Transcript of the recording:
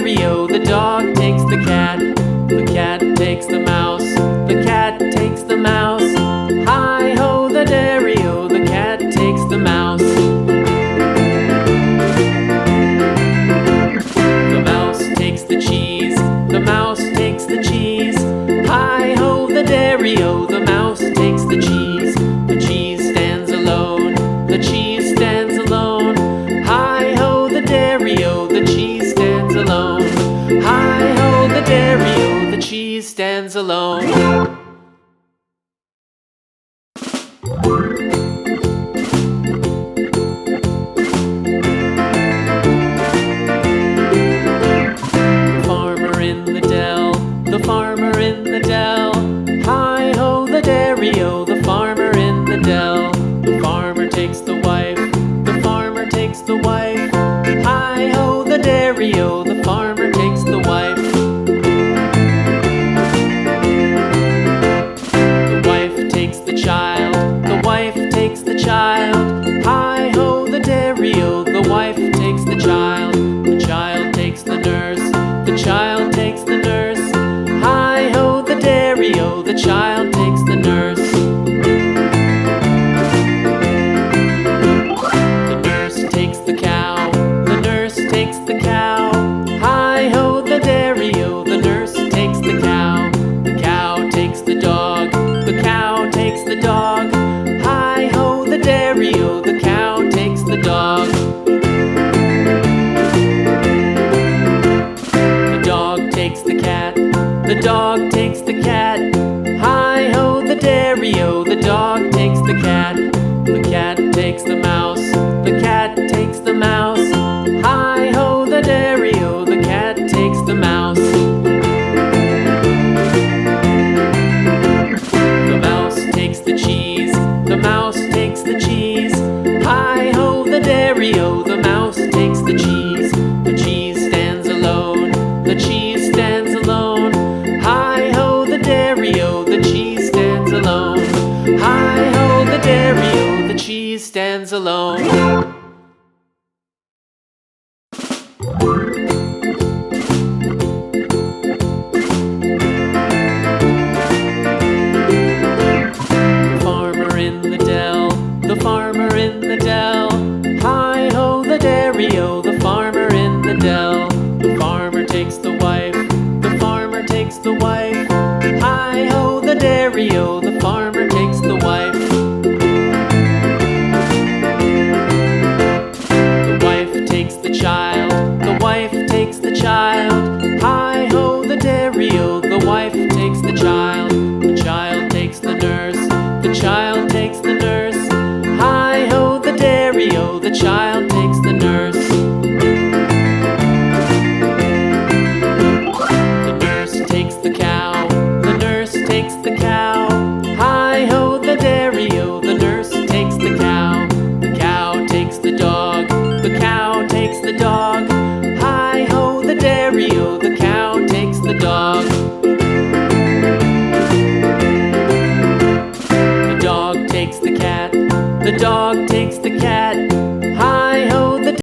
dairy-o, the dog takes the cat. The cat takes the mouse. The cat takes the mouse. Hi-ho, the dairy-o, the cat takes the mouse. The mouse takes the cheese. The mouse takes the cheese. Hi-ho, the dairy-o, the mouse takes the cheese. The cheese stands alone. The cheese stands alone. Hi-ho, the dairy-o, the cheese stands alone. Hi-ho, the dairy-o, the cheese stands alone. The farmer in the dell. Hi-ho, the dairy-o, the farmer in the dell. The farmer takes the wife. The farmer takes the wife. Hi-ho, the dairy-o, the farmer takes the wife. The wife takes the child. The wife takes the child. Hi-ho, the dairy-o, the wife takes the child. The child takes the nurse. The child takes the nurse. Hi-ho, the dairy-o, the child takes the nurse. The nurse takes the cow. The nurse takes the cow. Hi-ho, the dairy-o, the nurse takes the cow. The cow takes the dog. The cow takes the dog. Hi-ho, the dairy-o, the cow takes the dog. The dog takes the cat. The dog takes the cat. Hi-ho, the dairy-o, the dog takes the cat. The cat takes the mouse. The cat takes the mouse. Hi-ho, the dairy-o, the cat takes the mouse. The mouse takes the cheese. The mouse takes the cheese. Hi-ho, the dairy-o, the mouse takes the cheese. The cheese stands alone. The cheese stands alone. Hi-ho, the dairy-o, the cheese stands alone. Hi-ho, the dairy-o, the cheese stands alone. The farmer in the dell. The farmer in the dell. Hi-ho, the dairy-o, the farmer in the dell. The farmer takes the wife. The farmer takes the wife. Hi-ho, the dairy-o, the farmer takes the wife. The wife takes the child. The wife takes the child.